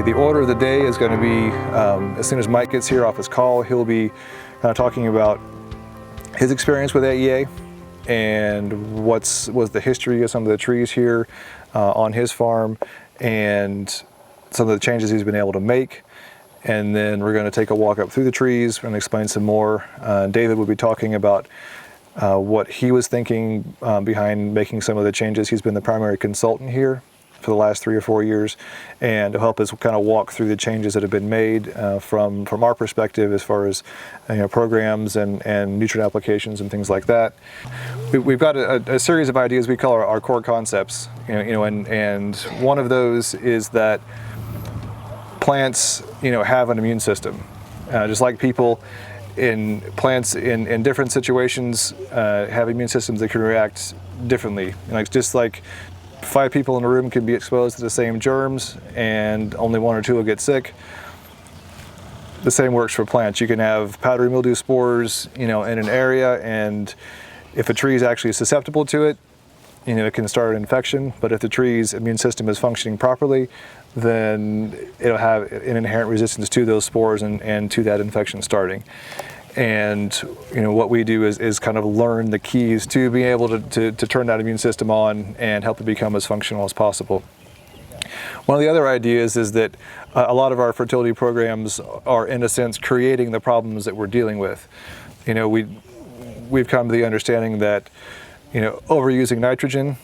The order of the day is going to be, as soon as Mike gets here off his call, he'll be kind of talking about his experience with AEA and was the history of some of the trees here on his farm and some of the changes he's been able to make. And then we're going to take a walk up through the trees and explain some more. David will be talking about what he was thinking behind making some of the changes. He's been the primary consultant here for the last 3 or 4 years, and to help us kind of walk through the changes that have been made from our perspective as far as programs and nutrient applications and things like that. We've got a series of ideas we call our core concepts, and one of those is that plants have an immune system, just like people. Plants in different situations have immune systems that can react differently. Just like 5 people in a room can be exposed to the same germs and only 1 or 2 will get sick, the same works for plants. You can have powdery mildew spores in an area, and if a tree is actually susceptible to it, it can start an infection. But if the tree's immune system is functioning properly, then it'll have an inherent resistance to those spores and to that infection starting. And what we do is kind of learn the keys to being able to turn that immune system on and help it become as functional as possible. One of the other ideas is that a lot of our fertility programs are, in a sense, creating the problems that we're dealing with. We've come to the understanding that overusing nitrogen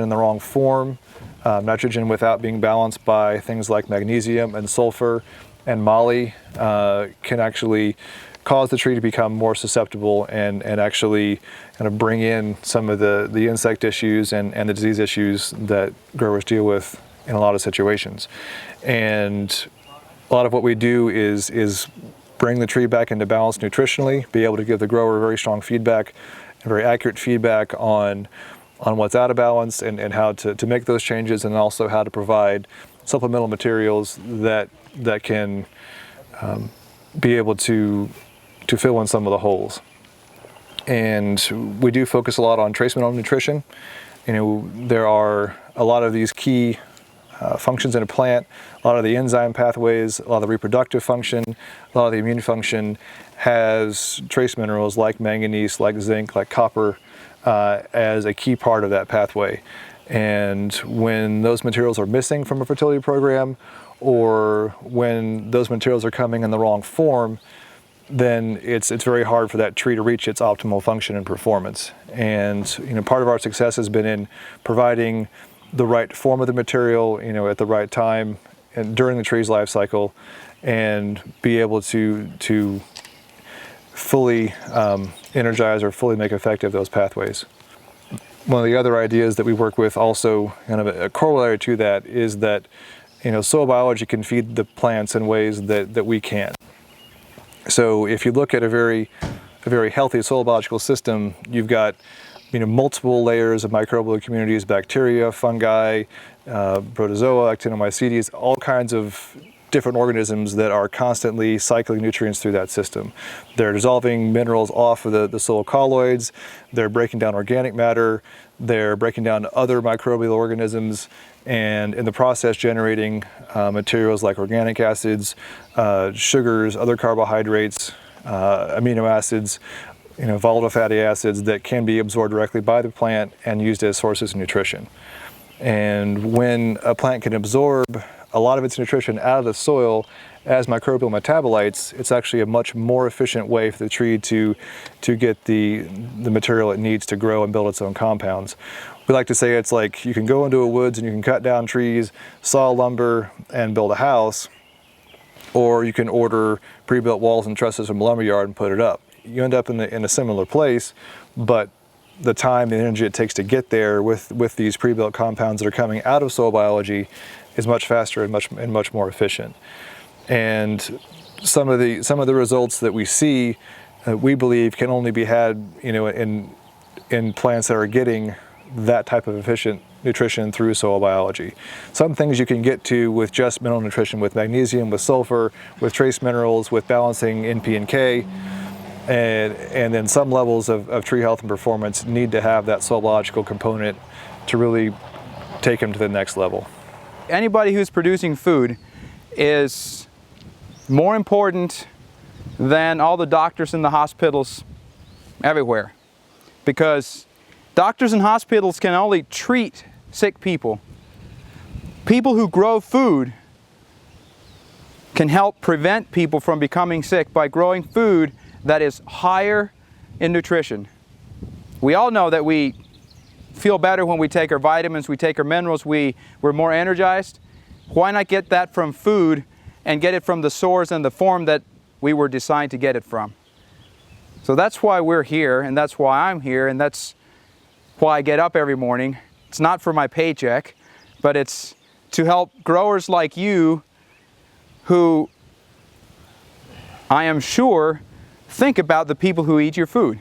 in the wrong form, nitrogen without being balanced by things like magnesium and sulfur and moly can actually cause the tree to become more susceptible and actually kind of bring in some of the insect issues and the disease issues that growers deal with in a lot of situations. And a lot of what we do is bring the tree back into balance nutritionally, be able to give the grower very strong feedback, very accurate feedback on what's out of balance and how to make those changes, and also how to provide supplemental materials that can be able to fill in some of the holes. And we do focus a lot on trace mineral nutrition. There are a lot of these key functions in a plant, a lot of the enzyme pathways, a lot of the reproductive function, a lot of the immune function has trace minerals like manganese, like zinc, like copper as a key part of that pathway. And when those materials are missing from a fertility program, or when those materials are coming in the wrong form, then it's very hard for that tree to reach its optimal function and performance. And part of our success has been in providing the right form of the material, at the right time and during the tree's life cycle, and be able to fully energize or fully make effective those pathways. One of the other ideas that we work with, also kind of a corollary to that, is that soil biology can feed the plants in ways that we can't. So if you look at a very healthy soil biological system, you've got multiple layers of microbial communities, bacteria, fungi, protozoa, actinomycetes, all kinds of different organisms that are constantly cycling nutrients through that system. They're dissolving minerals off of the soil colloids, they're breaking down organic matter, they're breaking down other microbial organisms, and in the process generating materials like organic acids, sugars, other carbohydrates, amino acids, volatile fatty acids that can be absorbed directly by the plant and used as sources of nutrition. And when a plant can absorb a lot of its nutrition out of the soil as microbial metabolites, it's actually a much more efficient way for the tree to get the material it needs to grow and build its own compounds. We like to say it's like you can go into a woods and you can cut down trees, saw lumber, and build a house, or you can order pre-built walls and trusses from a lumber yard and put it up. You end up in a similar place, but the time and energy it takes to get there with these pre-built compounds that are coming out of soil biology is much faster and much more efficient. And some of the results that we see, we believe, can only be had in plants that are getting that type of efficient nutrition through soil biology. Some things you can get to with just mineral nutrition, with magnesium, with sulfur, with trace minerals, with balancing NP and K. And then some levels of tree health and performance need to have that soil biological component to really take them to the next level. Anybody who's producing food is more important than all the doctors in the hospitals everywhere. Because doctors in hospitals can only treat sick people. People who grow food can help prevent people from becoming sick by growing food that is higher in nutrition. We all know that we feel better when we take our vitamins, we take our minerals, we're more energized. Why not get that from food and get it from the source and the form that we were designed to get it from? So that's why we're here, and that's why I'm here, and that's why I get up every morning. It's not for my paycheck, but it's to help growers like you who, I am sure, think about the people who eat your food.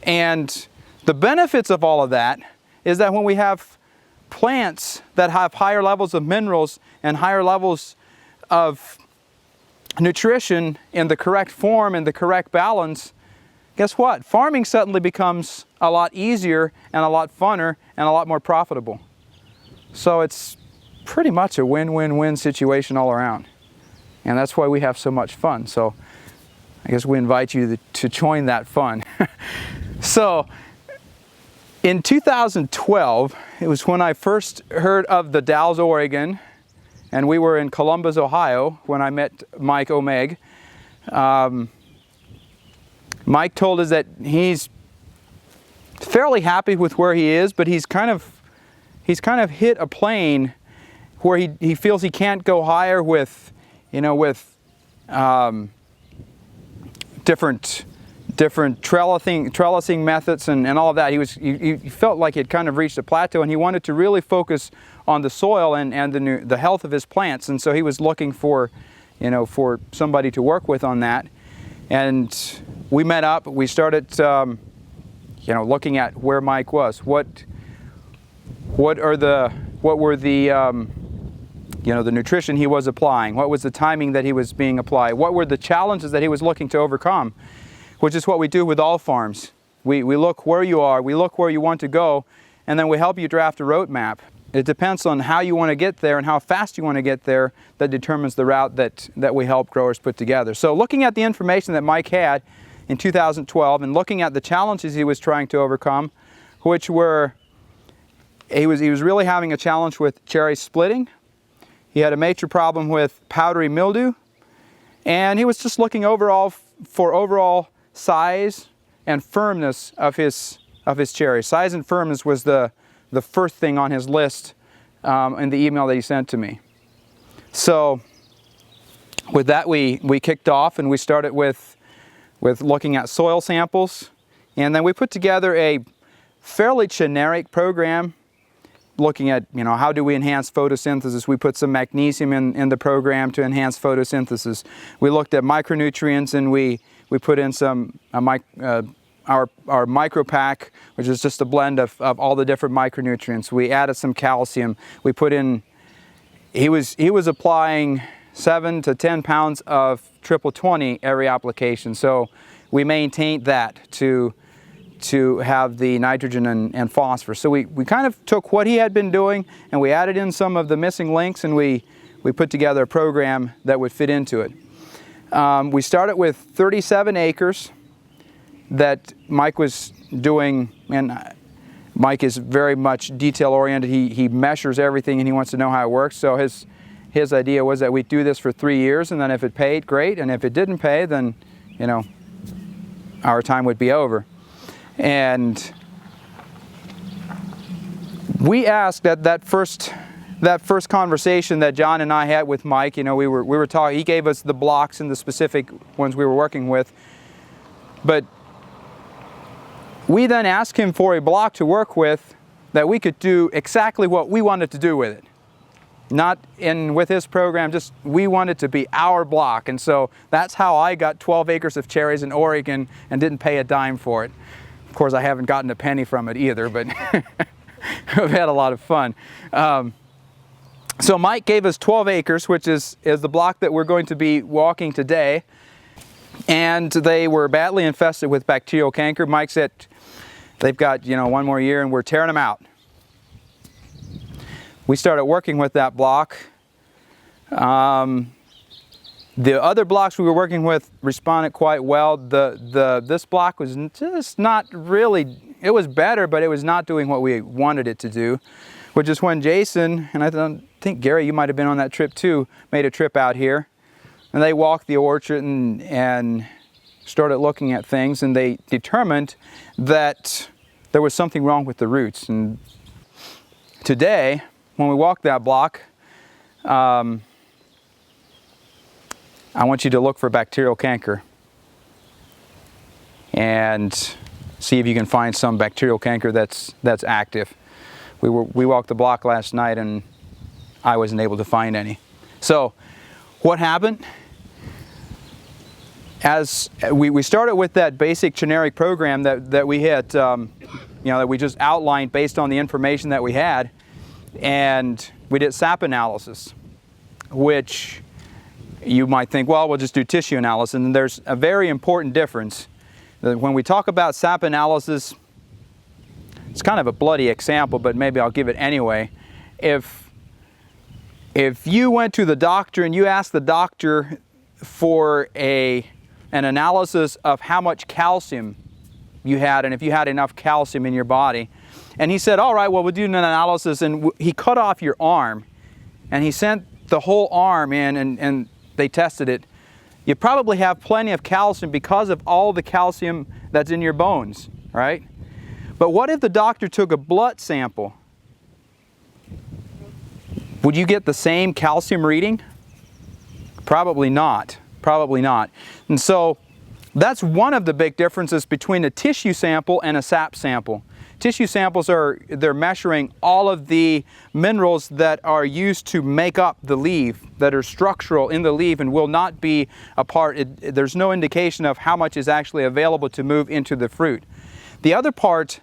And the benefits of all of that is that when we have plants that have higher levels of minerals and higher levels of nutrition in the correct form and the correct balance, guess what? Farming suddenly becomes a lot easier and a lot funner and a lot more profitable. So it's pretty much a win-win-win situation all around. And that's why we have so much fun. So I guess we invite you to join that fun. So in 2012, it was when I first heard of the Dalles, Oregon, and we were in Columbus, Ohio, when I met Mike Omeg. Mike told us that he's fairly happy with where he is, but he's kind of hit a plane where he feels he can't go higher with, different trellising methods and all of that. He felt like he had kind of reached a plateau, and he wanted to really focus on the soil and the health of his plants. And so he was looking for somebody to work with on that. And we met up. We started looking at where Mike was. What were the nutrition he was applying? What was the timing that he was being applied? What were the challenges that he was looking to overcome? Which is what we do with all farms. We look where you are, we look where you want to go, and then we help you draft a roadmap. It depends on how you want to get there and how fast you want to get there that determines the route that we help growers put together. So looking at the information that Mike had in 2012 and looking at the challenges he was trying to overcome, which were, he was really having a challenge with cherry splitting. He had a major problem with powdery mildew, and he was just looking for overall size and firmness of his cherries. Size and firmness was the first thing on his list in the email that he sent to me. So with that we kicked off, and we started with looking at soil samples, and then we put together a fairly generic program looking at how do we enhance photosynthesis. We put some magnesium in the program to enhance photosynthesis. We looked at micronutrients, and we put in some our micro pack, which is just a blend of all the different micronutrients. We added some calcium. We put in, he was applying 7 to 10 pounds of triple 20 every application. So we maintained that to have the nitrogen and phosphorus. So we kind of took what he had been doing, and we added in some of the missing links, and we put together a program that would fit into it. We started with 37 acres that Mike was doing, and Mike is very much detail oriented. He measures everything, and he wants to know how it works. So his idea was that we'd do this for 3 years, and then if it paid, great, and if it didn't pay, then our time would be over. And we asked at that first conversation that John and I had with Mike, we were talking, he gave us the blocks and the specific ones we were working with, but we then asked him for a block to work with that we could do exactly what we wanted to do with it. Not with his program, just we wanted to be our block. And so that's how I got 12 acres of cherries in Oregon and didn't pay a dime for it. Of course, I haven't gotten a penny from it either, but we've had a lot of fun. So Mike gave us 12 acres, which is the block that we're going to be walking today. And they were badly infested with bacterial canker. Mike said they've got, one more year and we're tearing them out. We started working with that block. The other blocks we were working with responded quite well. This block was just not really, it was better, but it was not doing what we wanted it to do, which is when Jason, and I think Gary, you might have been on that trip too, made a trip out here. And they walked the orchard and started looking at things, and they determined that there was something wrong with the roots. And today, when we walk that block, I want you to look for bacterial canker and see if you can find some bacterial canker that's active. We walked the block last night and I wasn't able to find any. So what happened? As we started with that basic generic program that we had, that we just outlined based on the information that we had, and we did sap analysis, which you might think, well, we'll just do tissue analysis. And there's a very important difference. When we talk about sap analysis, it's kind of a bloody example, but maybe I'll give it anyway. If you went to the doctor and you asked the doctor for an analysis of how much calcium you had and if you had enough calcium in your body, and he said, all right, well, we'll do an analysis, and he cut off your arm and he sent the whole arm in and they tested it, you probably have plenty of calcium because of all the calcium that's in your bones, right? But what if the doctor took a blood sample? Would you get the same calcium reading? Probably not. Probably not. And so that's one of the big differences between a tissue sample and a sap sample. Tissue samples they're measuring all of the minerals that are used to make up the leaf, that are structural in the leaf and will not be a part. There's no indication of how much is actually available to move into the fruit. The other part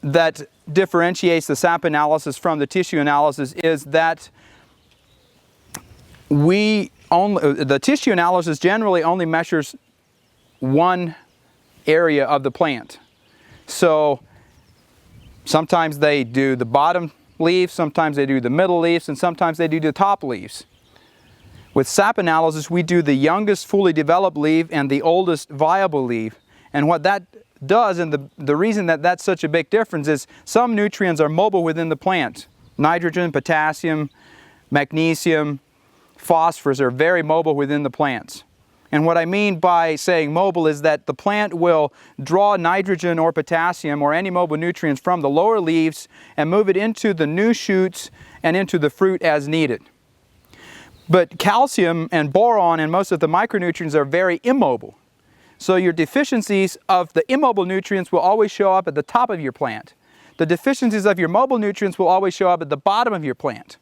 that differentiates the sap analysis from the tissue analysis is that the tissue analysis generally only measures one area of the plant. So sometimes they do the bottom leaves, sometimes they do the middle leaves, and sometimes they do the top leaves. With sap analysis, we do the youngest fully developed leaf and the oldest viable leaf. And what that does, and the reason that that's such a big difference, is some nutrients are mobile within the plant. Nitrogen, potassium, magnesium, phosphorus are very mobile within the plants. And what I mean by saying mobile is that the plant will draw nitrogen or potassium or any mobile nutrients from the lower leaves and move it into the new shoots and into the fruit as needed. But calcium and boron and most of the micronutrients are very immobile. So your deficiencies of the immobile nutrients will always show up at the top of your plant. The deficiencies of your mobile nutrients will always show up at the bottom of your plant.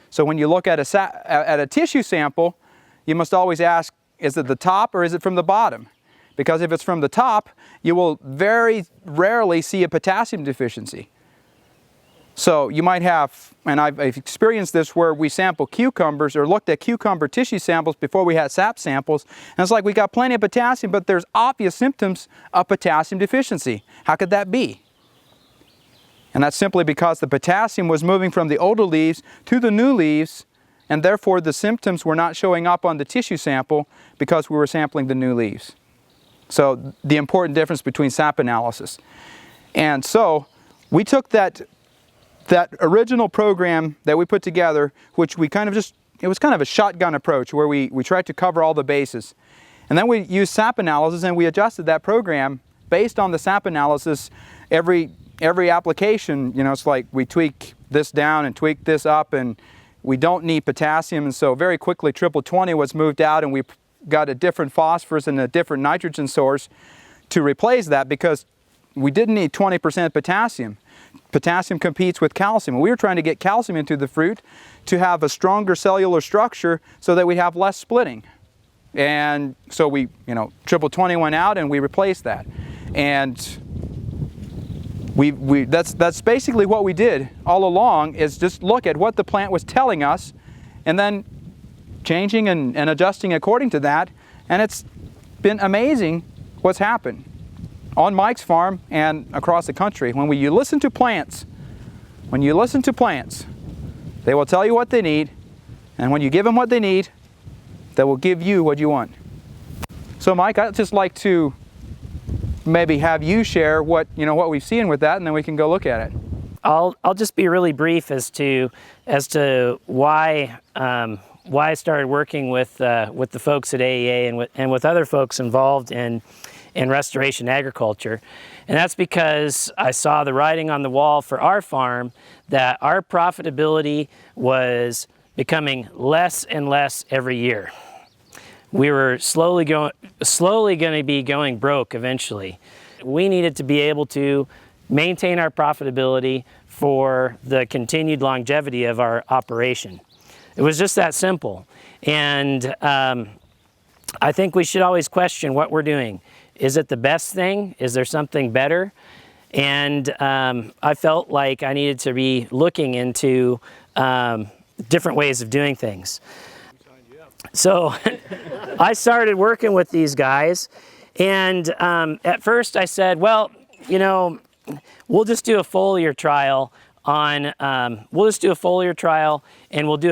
So when you look at a tissue sample, you must always ask, is it the top or is it from the bottom? Because if it's from the top, you will very rarely see a potassium deficiency. So you might have, and I've experienced this where we sample cucumbers or looked at cucumber tissue samples before we had sap samples, and it's like we got plenty of potassium, but there's obvious symptoms of potassium deficiency. How could that be? And that's simply because the potassium was moving from the older leaves to the new leaves, and therefore the symptoms were not showing up on the tissue sample because we were sampling the new leaves. So the important difference between sap analysis. And so we took that original program that we put together, which we kind of it was kind of a shotgun approach where we tried to cover all the bases. And then we used sap analysis and we adjusted that program based on the sap analysis. Every application, it's like we tweak this down and tweak this up, and we don't need potassium, and so very quickly triple 20 was moved out and we got a different phosphorus and a different nitrogen source to replace that because we didn't need 20% potassium. Potassium competes with calcium. We were trying to get calcium into the fruit to have a stronger cellular structure so that we have less splitting. And so we, triple 20 went out and we replaced that. And that's basically what we did all along, is just look at what the plant was telling us and then changing and adjusting according to that. And it's been amazing what's happened on Mike's farm and across the country. When you listen to plants, they will tell you what they need, And when you give them what they need, they will give you what you want. So Mike, I'd just like to maybe have you share what we've seen with that, and then we can go look at it. I'll just be really brief as to why I started working with the folks at AEA and with other folks involved in restoration agriculture. And that's because I saw the writing on the wall for our farm that our profitability was becoming less and less every year. We were slowly going to be going broke eventually. We needed to be able to maintain our profitability for the continued longevity of our operation. It was just that simple. And I think we should always question what we're doing. Is it the best thing? Is there something better? And I felt like I needed to be looking into different ways of doing things. So I started working with these guys, and at first I said, well, we'll just do a foliar trial on, and we'll do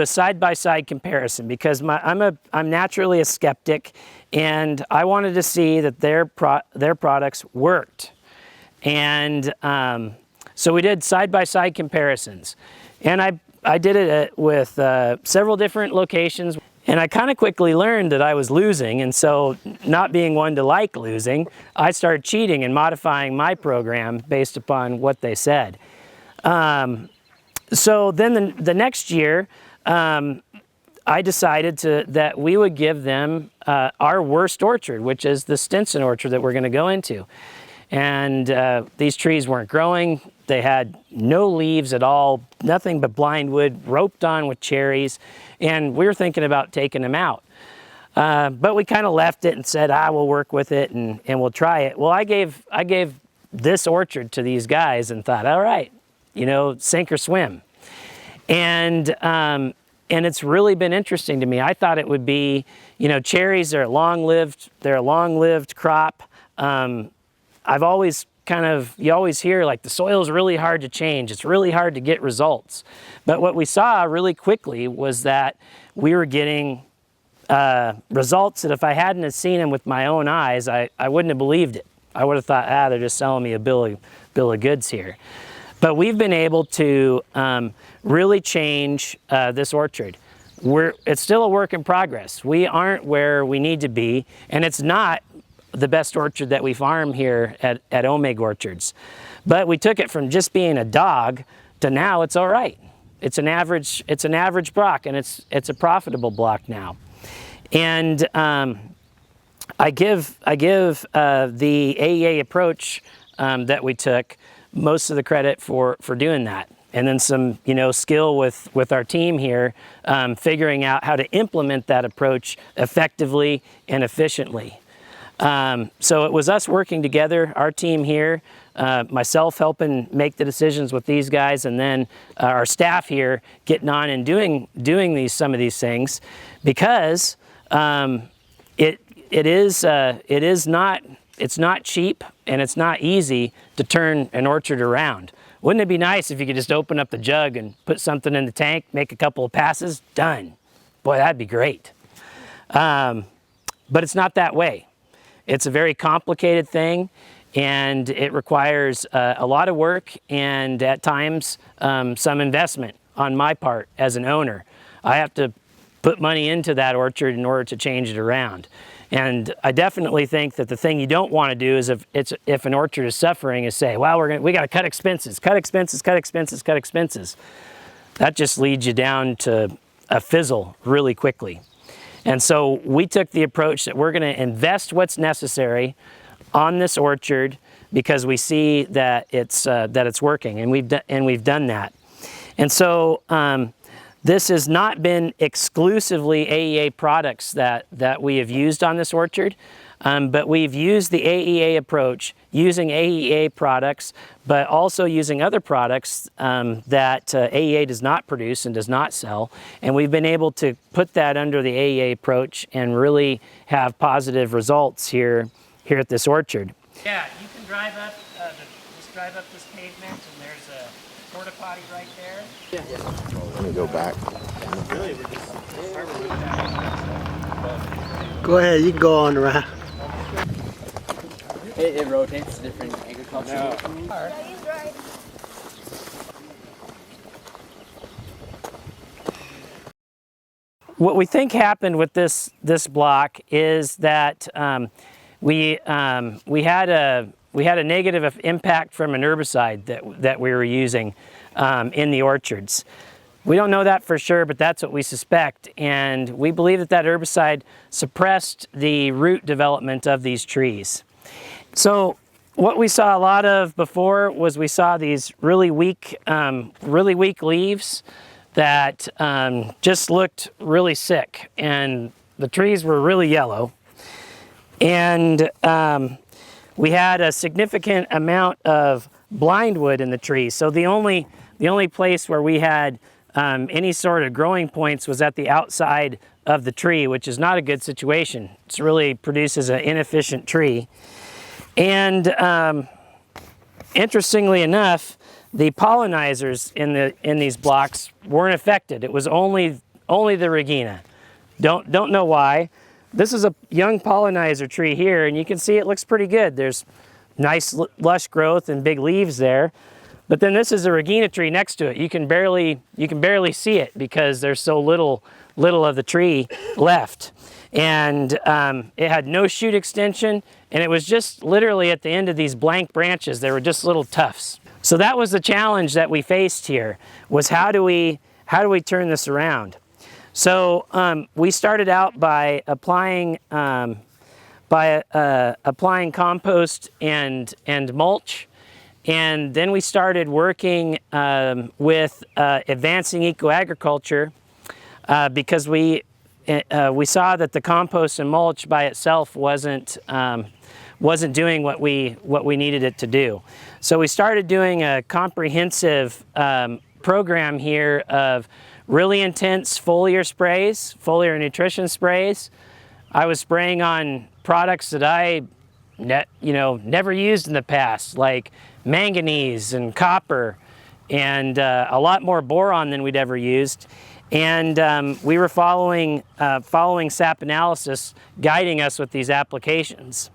a side-by-side comparison, because I'm naturally a skeptic, and I wanted to see that their products worked. And so we did side-by-side comparisons, and I did it with several different locations. And I kind of quickly learned that I was losing, and so, not being one to like losing, I started cheating and modifying my program based upon what they said. So then the next year, I decided that we would give them our worst orchard, which is the Stinson orchard that we're going to go into. And these trees weren't growing. They had no leaves at all, nothing but blind wood, roped on with cherries, and we were thinking about taking them out. But we kind of left it and said, we'll work with it and we'll try it. Well, I gave this orchard to these guys and thought, all right, sink or swim. And it's really been interesting to me. I thought it would be, cherries are they're a long-lived crop. I've always you always hear like the soil is really hard to change. It's really hard to get results. But what we saw really quickly was that we were getting results that if I hadn't have seen them with my own eyes, I wouldn't have believed it. I would have thought, they're just selling me a bill of goods here. But we've been able to really change this orchard. It's still a work in progress. We aren't where we need to be, and it's not the best orchard that we farm here at Omeg Orchards. But we took it from just being a dog to now it's all right. It's an average block, and it's a profitable block now. And I give the AEA approach that we took most of the credit for doing that. And then some skill with our team here, figuring out how to implement that approach effectively and efficiently. So it was us working together, our team here, myself helping make the decisions with these guys, and then our staff here getting on and doing some of these things, because it's not cheap and it's not easy to turn an orchard around. Wouldn't it be nice if you could just open up the jug and put something in the tank, make a couple of passes, done? Boy, that'd be great. But it's not that way. It's a very complicated thing, and it requires a lot of work and at times some investment on my part as an owner. I have to put money into that orchard in order to change it around. And I definitely think that the thing you don't want to do is if an orchard is suffering is say, well, we got to cut expenses. That just leads you down to a fizzle really quickly. And so we took the approach that we're going to invest what's necessary on this orchard because we see that it's working, and we've done that. And so this has not been exclusively AEA products that we have used on this orchard, but we've used the AEA approach, using AEA products, but also using other products that AEA does not produce and does not sell. And we've been able to put that under the AEA approach and really have positive results here at this orchard. Yeah, you can drive up, just drive up this pavement, and there's a porta potty right there. Let me go back. Go ahead, you can go on around. It rotates different agriculture. What we think happened with this block is that we had a negative impact from an herbicide that we were using in the orchards. We don't know that for sure, but that's what we suspect, and we believe that herbicide suppressed the root development of these trees. So what we saw a lot of before was we saw these really weak leaves that just looked really sick, and the trees were really yellow. And we had a significant amount of blindwood in the trees. So the only place where we had any sort of growing points was at the outside of the tree, which is not a good situation. It really produces an inefficient tree. And interestingly enough, the pollinizers in these blocks weren't affected. It was only the Regina. Don't know why. This is a young pollinizer tree here, and you can see it looks pretty good. There's nice lush growth and big leaves there. But then this is a Regina tree next to it. You can barely see it because there's so little of the tree left. And it had no shoot extension, and it was just literally at the end of these blank branches. There were just little tufts. So that was the challenge that we faced here, was how do we turn this around? So we started out by applying compost and mulch. And then we started working with advancing ecoagriculture because we saw that the compost and mulch by itself wasn't doing what we needed it to do. So we started doing a comprehensive program here of really intense foliar nutrition sprays. I was spraying on products that I never used in the past, like manganese and copper, and a lot more boron than we'd ever used. And we were following sap analysis guiding us with these applications.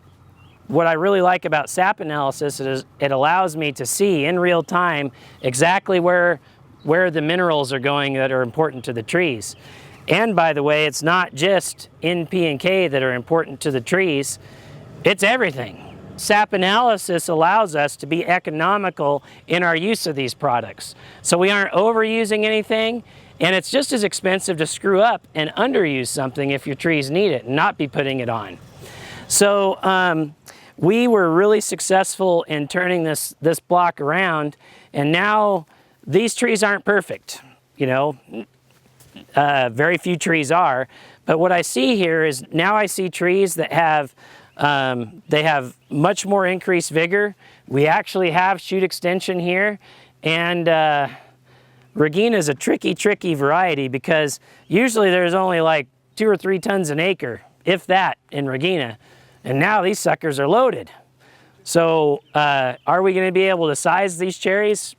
What I really like about sap analysis is it allows me to see in real time exactly where the minerals are going that are important to the trees. And by the way, it's not just N, P, and K that are important to the trees, it's everything. Sap analysis allows us to be economical in our use of these products. So we aren't overusing anything, and it's just as expensive to screw up and underuse something if your trees need it and not be putting it on. So we were really successful in turning this block around, and now these trees aren't perfect, very few trees are, but what I see here is now I see trees that have they have much more increased vigor. We actually have shoot extension here, and Regina is a tricky variety because usually there's only like 2 or 3 tons an acre, if that, in Regina, and now these suckers are loaded. So are we going to be able to size these cherries?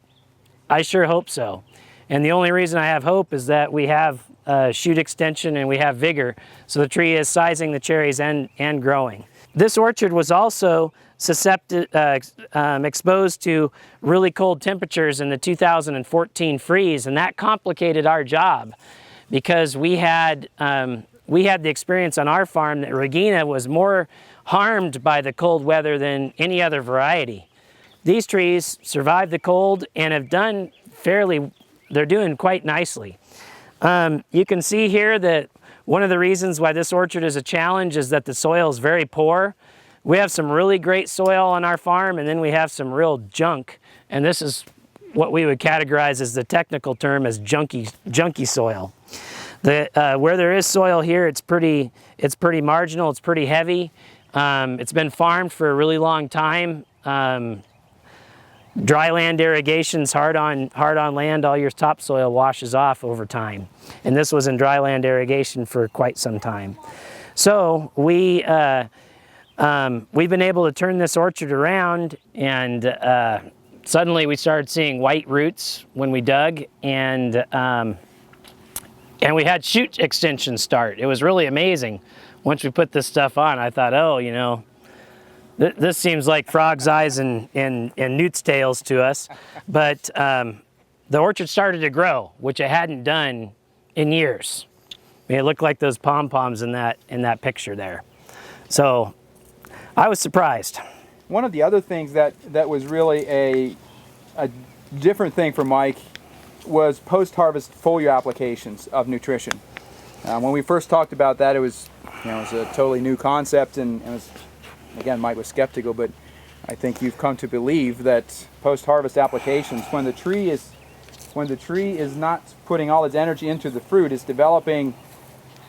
I sure hope so. And the only reason I have hope is that we have shoot extension and we have vigor, so the tree is sizing the cherries and growing. This orchard was also exposed to really cold temperatures in the 2014 freeze, and that complicated our job because we had the experience on our farm that Regina was more harmed by the cold weather than any other variety. These trees survived the cold and have done they're doing quite nicely. You can see here that one of the reasons why this orchard is a challenge is that the soil is very poor. We have some really great soil on our farm, and then we have some real junk, and this is what we would categorize as the technical term as junky soil. Where there is soil here, it's pretty marginal, it's pretty heavy. It's been farmed for a really long time. Dry land irrigation's hard on land. All your topsoil washes off over time, and this was in dry land irrigation for quite some time. So we've been able to turn this orchard around, and suddenly we started seeing white roots when we dug, and And we had shoot extensions start. It was really amazing. Once we put this stuff on, I thought, oh, you know, this seems like frog's eyes and newt's tails to us. But the orchard started to grow, which it hadn't done in years. I mean, it looked like those pom-poms in that picture there. So I was surprised. One of the other things that was really a different thing for Mike was post-harvest foliar applications of nutrition. When we first talked about that, it was, you know, it was a totally new concept, and it was, again, Mike was skeptical, but I think you've come to believe that post-harvest applications, when the tree is not putting all its energy into the fruit, it's developing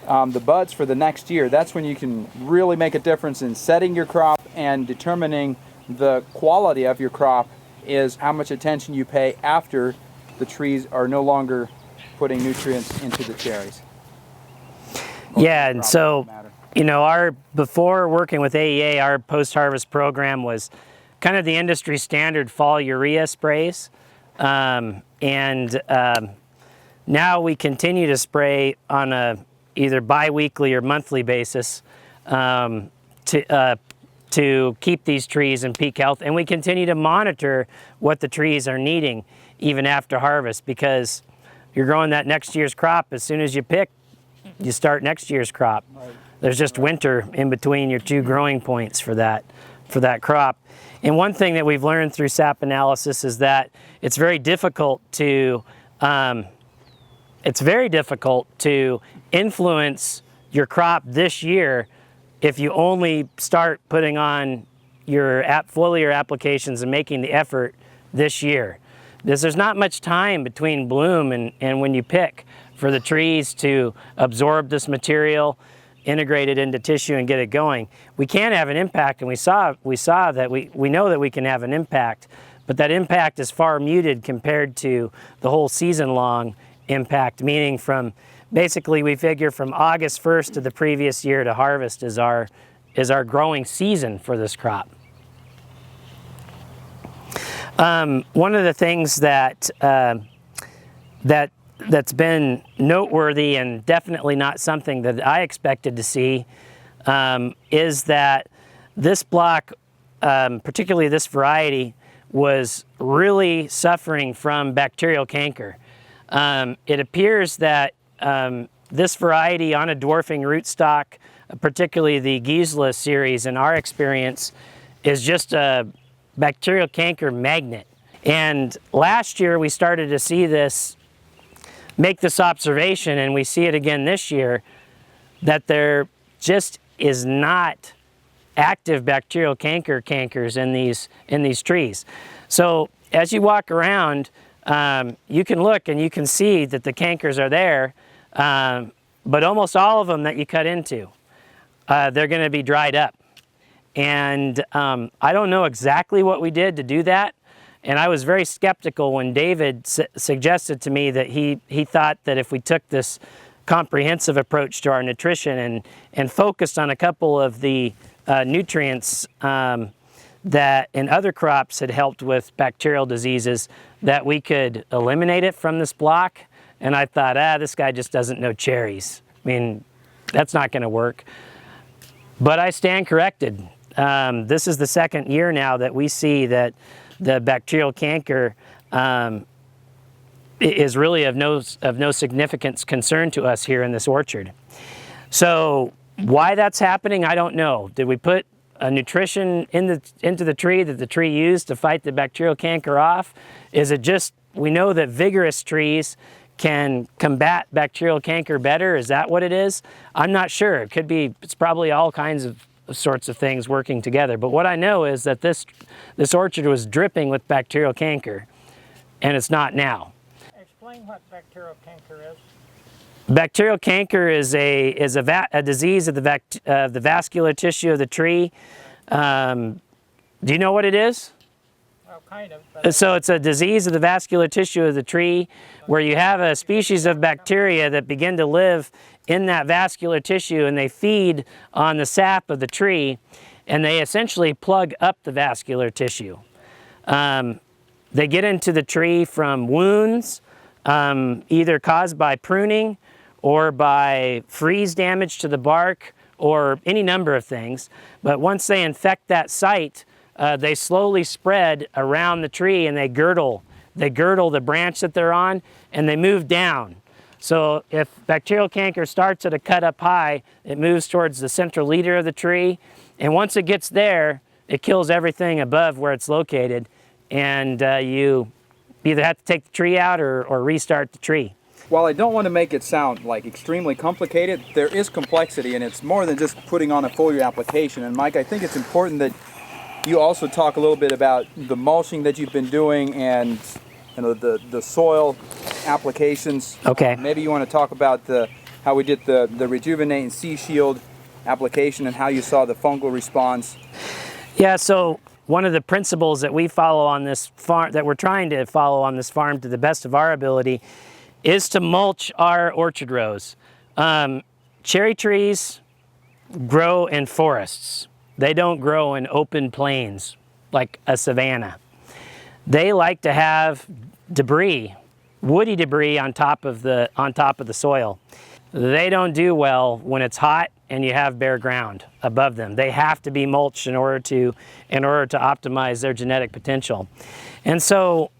the buds for the next year. That's when you can really make a difference in setting your crop and determining the quality of your crop is how much attention you pay after the trees are no longer putting nutrients into the cherries. Yeah, and so, you know, before working with AEA, our post-harvest program was kind of the industry standard fall urea sprays. Now we continue to spray on a either bi-weekly or monthly basis to keep these trees in peak health, and we continue to monitor what the trees are needing even after harvest, because you're growing that next year's crop. As soon as you pick, you start next year's crop. Right. There's just winter in between your two growing points for that crop. And one thing that we've learned through sap analysis is that it's very difficult to influence your crop this year if you only start putting on your foliar applications and making the effort this year. There's not much time between bloom and when you pick for the trees to absorb this material, integrate it into tissue, and get it going. We can have an impact, and we saw that we know that we can have an impact, but that impact is far muted compared to the whole season long impact, meaning from basically we figure from August 1st of the previous year to harvest is our growing season for this crop. One of the things that's been noteworthy and definitely not something that I expected to see is that this block, particularly this variety, was really suffering from bacterial canker. It appears that this variety on a dwarfing rootstock, particularly the Gisela series in our experience, is just a bacterial canker magnet. And last year we started to see this, make this observation, and we see it again this year, that there just is not active bacterial cankers in these trees. So as you walk around, you can look and you can see that the cankers are there, but almost all of them that you cut into, they're going to be dried up. And I don't know exactly what we did to do that. And I was very skeptical when David suggested to me that he thought that if we took this comprehensive approach to our nutrition and focused on a couple of the nutrients that in other crops had helped with bacterial diseases, that we could eliminate it from this block. And I thought, this guy just doesn't know cherries. I mean, that's not going to work. But I stand corrected. This is the second year now that we see that the bacterial canker is really of no significant concern to us here in this orchard. So why that's happening, I don't know. Did we put a nutrition into the tree that the tree used to fight the bacterial canker off? Is it just, we know that vigorous trees can combat bacterial canker better? Is that what it is? I'm not sure. It could be, it's probably all kinds of sorts of things working together. But what I know is that this orchard was dripping with bacterial canker, and it's not now. Explain what bacterial canker is. Bacterial canker is a disease of the vascular tissue of the tree. Do you know what it is? Well, kind of. So it's a disease of the vascular tissue of the tree where you have a species of bacteria that begin to live in that vascular tissue, and they feed on the sap of the tree, and they essentially plug up the vascular tissue. They get into the tree from wounds, either caused by pruning or by freeze damage to the bark or any number of things. But once they infect that site, they slowly spread around the tree and they girdle the branch that they're on, and they move down. So if bacterial canker starts at a cut up high, it moves towards the central leader of the tree, and once it gets there, it kills everything above where it's located, and you either have to take the tree out or restart the tree. While I don't want to make it sound like extremely complicated, there is complexity, and it's more than just putting on a foliar application. And Mike, I think it's important that you also talk a little bit about the mulching that you've been doing and the soil applications. Okay. Maybe you want to talk about how we did the Rejuvenate and Sea Shield application and how you saw the fungal response. Yeah, so one of the principles that we follow on this farm, that we're trying to follow on this farm to the best of our ability, is to mulch our orchard rows. Cherry trees grow in forests. They don't grow in open plains like a savanna. They like to have debris, woody debris on top of the soil. They don't do well when it's hot and you have bare ground above them. They have to be mulched in order to optimize their genetic potential. And so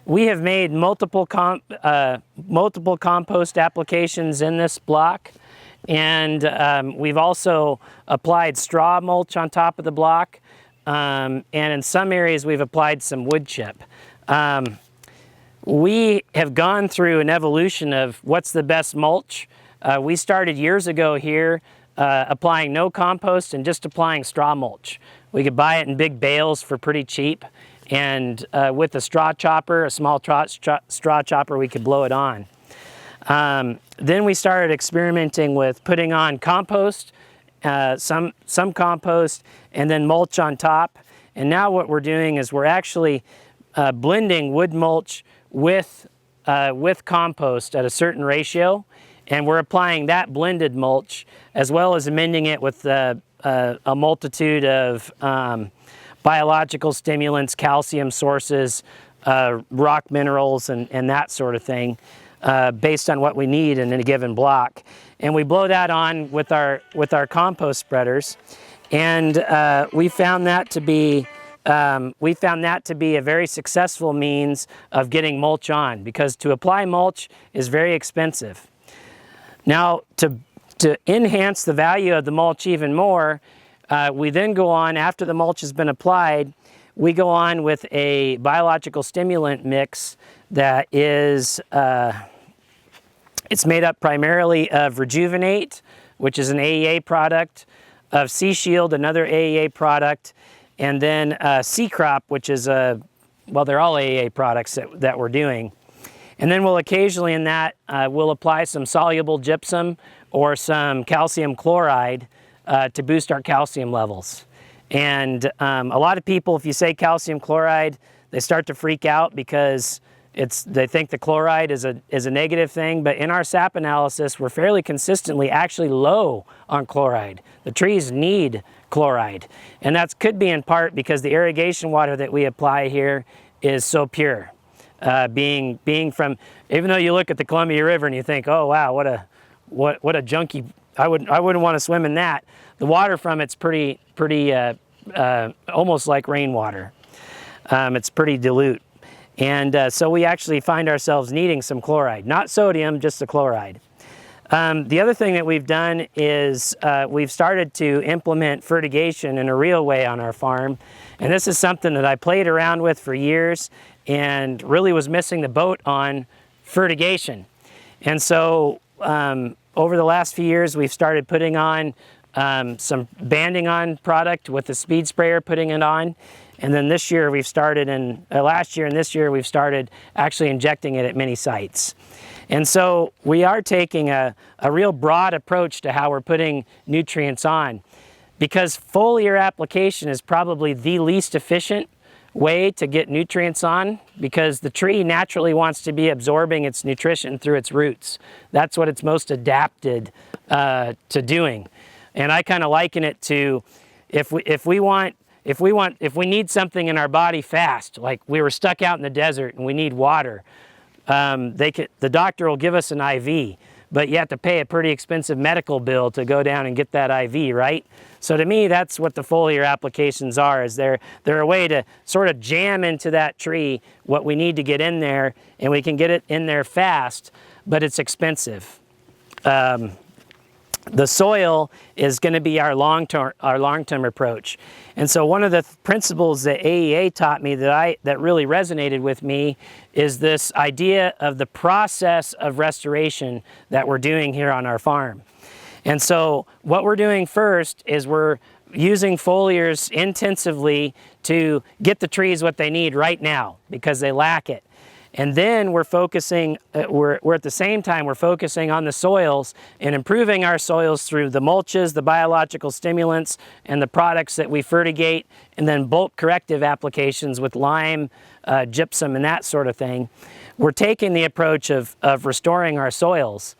we have made multiple compost applications in this block, and we've also applied straw mulch on top of the block, and in some areas we've applied some wood chip. We have gone through an evolution of what's the best mulch. We started years ago here applying no compost and just applying straw mulch. We could buy it in big bales for pretty cheap, and with a straw chopper, a small straw chopper, we could blow it on. Then we started experimenting with putting on compost, some compost, and then mulch on top. And now what we're doing is we're actually blending wood mulch with compost at a certain ratio, and we're applying that blended mulch as well as amending it with a multitude of biological stimulants, calcium sources, rock minerals, and that sort of thing, based on what we need in a given block. And we blow that on with our compost spreaders, and we found that to be a very successful means of getting mulch on, because to apply mulch is very expensive. Now, to enhance the value of the mulch even more, we then go on, after the mulch has been applied, we go on with a biological stimulant mix that is, it's made up primarily of Rejuvenate, which is an AEA product, of Sea Shield, another AEA product, and then Sea Crop, which is well, they're all AEA products that we're doing. And then we'll occasionally in that, we'll apply some soluble gypsum or some calcium chloride to boost our calcium levels. And a lot of people, if you say calcium chloride, they start to freak out because they think the chloride is a negative thing, but in our sap analysis, we're fairly consistently actually low on chloride. The trees need chloride, and that could be in part because the irrigation water that we apply here is so pure. Being from, even though you look at the Columbia River and you think, oh wow, what a junky, I wouldn't want to swim in that. The water from it's pretty almost like rainwater. It's pretty dilute. And so we actually find ourselves needing some chloride, not sodium, just the chloride. The other thing that we've done is we've started to implement fertigation in a real way on our farm. And this is something that I played around with for years and really was missing the boat on fertigation. And so over the last few years, we've started putting on some banding on product with the speed sprayer, putting it on. And then this year we've started, last year and this year we've started actually injecting it at many sites. And so we are taking a real broad approach to how we're putting nutrients on, because foliar application is probably the least efficient way to get nutrients on, because the tree naturally wants to be absorbing its nutrition through its roots. That's what it's most adapted to doing. And I kind of liken it to if we need something in our body fast, like we were stuck out in the desert and we need water, the doctor will give us an IV. but you have to pay a pretty expensive medical bill to go down and get that IV, right? So to me, that's what the foliar applications are, is they're a way to sort of jam into that tree what we need to get in there, and we can get it in there fast, but it's expensive. The soil is going to be our long-term approach. And so one of the principles that AEA taught me that really resonated with me is this idea of the process of restoration that we're doing here on our farm. And so what we're doing first is we're using foliars intensively to get the trees what they need right now because they lack it. And then we're focusing, we're at the same time, we're focusing on the soils and improving our soils through the mulches, the biological stimulants, and the products that we fertigate, and then bulk corrective applications with lime, gypsum, and that sort of thing. We're taking the approach of restoring our soils,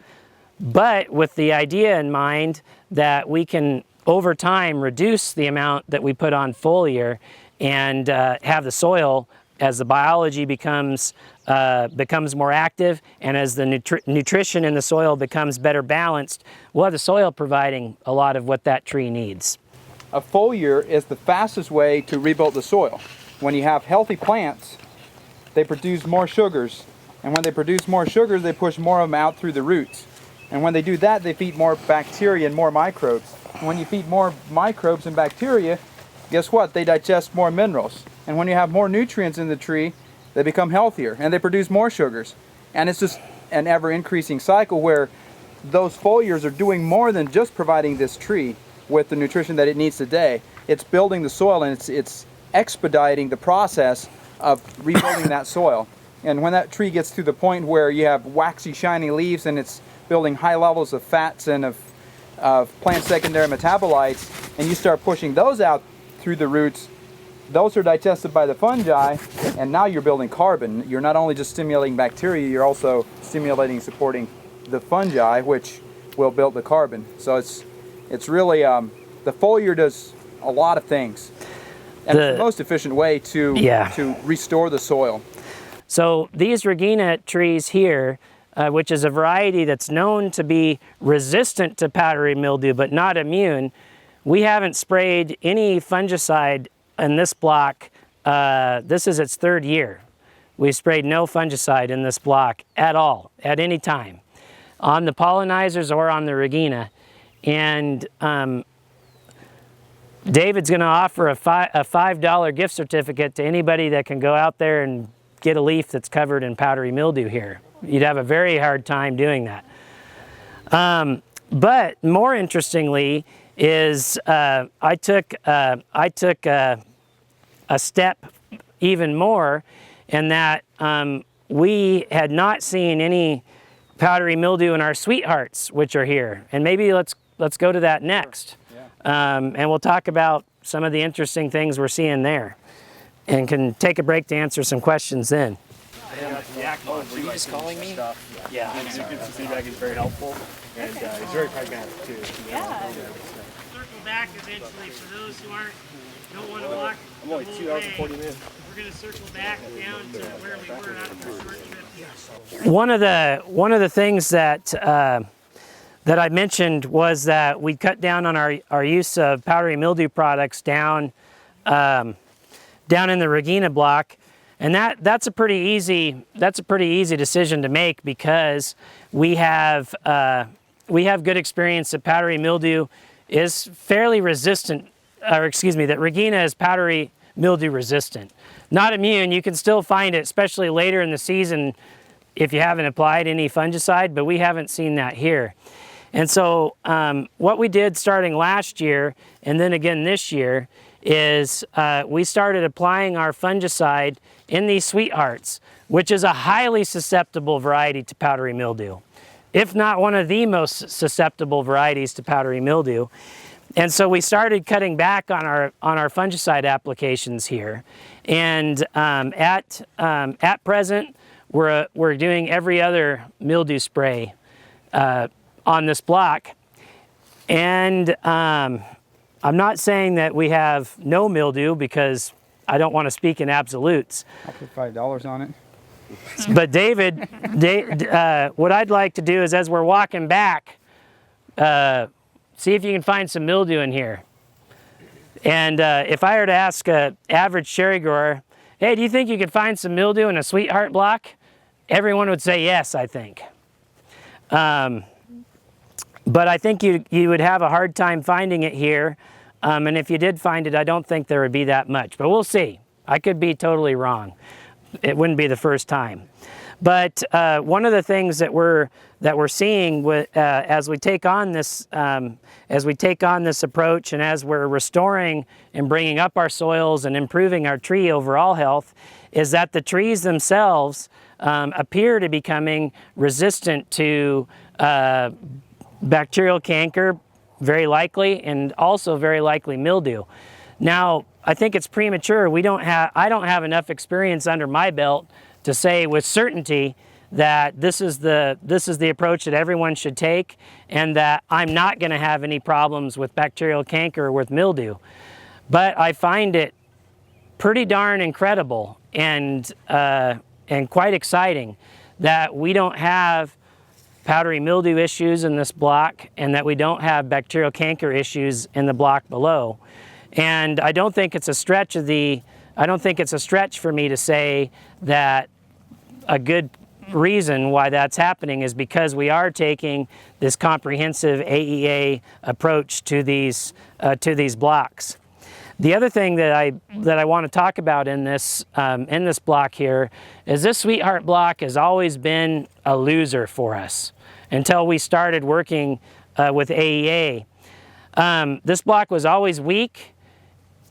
but with the idea in mind that we can, over time, reduce the amount that we put on foliar and have the soil, as the biology becomes more active and as the nutrition in the soil becomes better balanced, we'll have the soil providing a lot of what that tree needs. A foliar is the fastest way to rebuild the soil. When you have healthy plants, they produce more sugars, and when they produce more sugars, they push more of them out through the roots. And when they do that, they feed more bacteria and more microbes. And when you feed more microbes and bacteria, guess what? They digest more minerals. And when you have more nutrients in the tree, they become healthier and they produce more sugars. And it's just an ever-increasing cycle where those foliars are doing more than just providing this tree with the nutrition that it needs today. It's building the soil, and it's expediting the process of rebuilding that soil. And when that tree gets to the point where you have waxy, shiny leaves and it's building high levels of fats and of plant secondary metabolites, and you start pushing those out through the roots, those are digested by the fungi, and now you're building carbon. You're not only just stimulating bacteria, you're also stimulating, supporting the fungi, which will build the carbon. So it's really, the foliar does a lot of things. And it's the most efficient way to restore the soil. So these Regina trees here, which is a variety that's known to be resistant to powdery mildew but not immune, we haven't sprayed any fungicide in this block. This is its 3rd year. We sprayed no fungicide in this block at all, at any time, on the pollinizers or on the Regina. And David's going to offer a $5 gift certificate to anybody that can go out there and get a leaf that's covered in powdery mildew here. You'd have a very hard time doing that. But more interestingly is I took a step even more in that we had not seen any powdery mildew in our sweethearts, which are here. And maybe let's go to that next. And we'll talk about some of the interesting things we're seeing there, and can take a break to answer some questions then. Were you just calling me? Yeah. He gives some feedback, he's very helpful, and he's very pragmatic too. Yeah. Circle back eventually for those who don't want to walk. I'm only 2 hours and 40 minutes. We're going to circle back down to where we were after a short trip. One of the things that I mentioned was that we cut down on our use of powdery mildew products down in the Regina block, and that's a pretty easy decision to make because we have good experience that powdery mildew is fairly resistant, or excuse me, that Regina is powdery mildew resistant. Not immune, you can still find it, especially later in the season if you haven't applied any fungicide, but we haven't seen that here. And so what we did starting last year and then again this year is we started applying our fungicide in these sweethearts, which is a highly susceptible variety to powdery mildew, if not one of the most susceptible varieties to powdery mildew. And so we started cutting back on our fungicide applications here. And at present, we're doing every other mildew spray on this block. And I'm not saying that we have no mildew because I don't want to speak in absolutes. I'll put $5 on it. But David, what I'd like to do is, as we're walking back, see if you can find some mildew in here. And if I were to ask an average cherry grower, hey, do you think you could find some mildew in a sweetheart block? Everyone would say yes, I think. But I think you would have a hard time finding it here. And if you did find it, I don't think there would be that much. But we'll see. I could be totally wrong. It wouldn't be the first time. But one of the things that we're seeing with, as we take on this approach, and as we're restoring and bringing up our soils and improving our tree overall health, is that the trees themselves appear to becoming resistant to bacterial canker, very likely, and also very likely mildew. Now, I think it's premature. I don't have enough experience under my belt to say with certainty that this is the approach that everyone should take, and that I'm not going to have any problems with bacterial canker or with mildew. But I find it pretty darn incredible and quite exciting that we don't have powdery mildew issues in this block, and that we don't have bacterial canker issues in the block below. And I don't think it's a stretch for me to say that a good reason why that's happening is because we are taking this comprehensive AEA approach to these blocks. The other thing that I want to talk about in this block here is this sweetheart block has always been a loser for us until we started working with AEA. This block was always weak,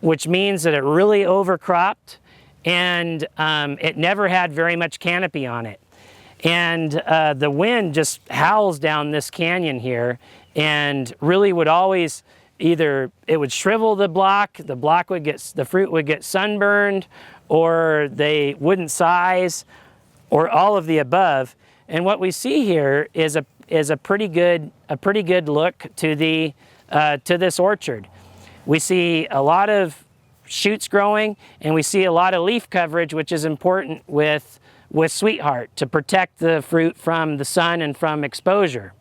which means that it really overcropped, and it never had very much canopy on it. And the wind just howls down this canyon here, and really would always either, it would shrivel the fruit would get sunburned, or they wouldn't size, or all of the above. And what we see here is a pretty good look to this orchard. We see a lot of shoots growing, and we see a lot of leaf coverage, which is important with sweetheart to protect the fruit from the sun and from exposure.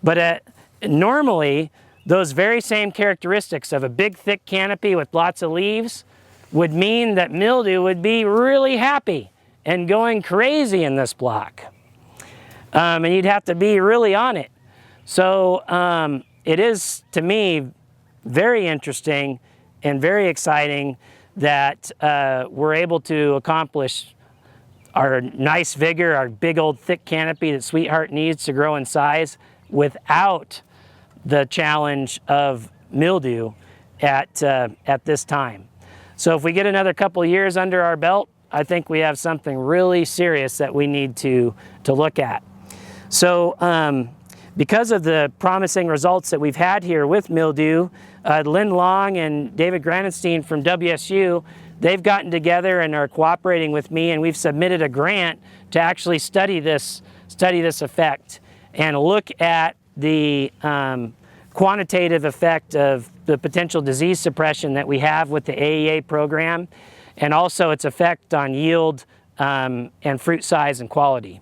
But normally, those very same characteristics of a big thick canopy with lots of leaves would mean that mildew would be really happy and going crazy in this block. And you'd have to be really on it. So it is, to me, very interesting and very exciting that we're able to accomplish our nice vigor, our big old thick canopy that sweetheart needs to grow in size without the challenge of mildew at this time. So if we get another couple of years under our belt, I think we have something really serious that we need to look at. So because of the promising results that we've had here with mildew, Lynn Long and David Granenstein from WSU, they've gotten together and are cooperating with me, and we've submitted a grant to actually study this effect and look at the quantitative effect of the potential disease suppression that we have with the AEA program, and also its effect on yield and fruit size and quality.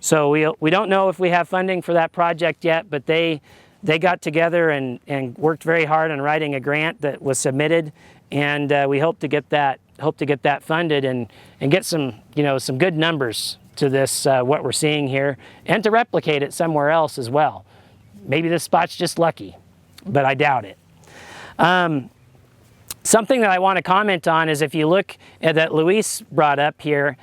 So we don't know if we have funding for that project yet, but they got together and worked very hard on writing a grant that was submitted, and we hope to get that funded and get some good numbers to this what we're seeing here, and to replicate it somewhere else as well. Maybe this spot's just lucky, but I doubt it. Something that I want to comment on is, if you look at that Luis brought up here,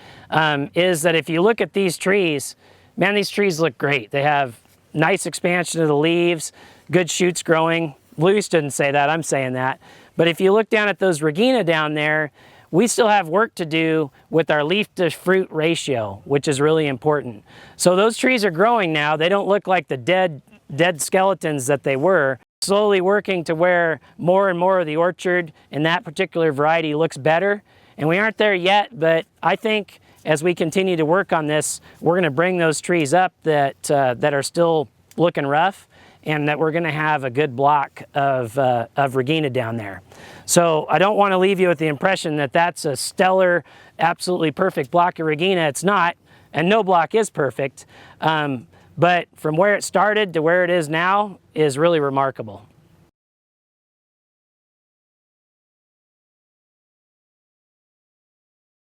is that if you look at these trees, man, these trees look great. They have nice expansion of the leaves, good shoots growing. Luis didn't say that, I'm saying that. But if you look down at those Regina down there, we still have work to do with our leaf to fruit ratio, which is really important. So those trees are growing now. They don't look like the dead skeletons that they were. Slowly working to where more and more of the orchard in that particular variety looks better. And we aren't there yet, but I think as we continue to work on this, we're going to bring those trees up that are still looking rough, and that we're going to have a good block of Regina down there. So I don't want to leave you with the impression that that's a stellar, absolutely perfect block of Regina. It's not, and no block is perfect. But from where it started to where it is now is really remarkable.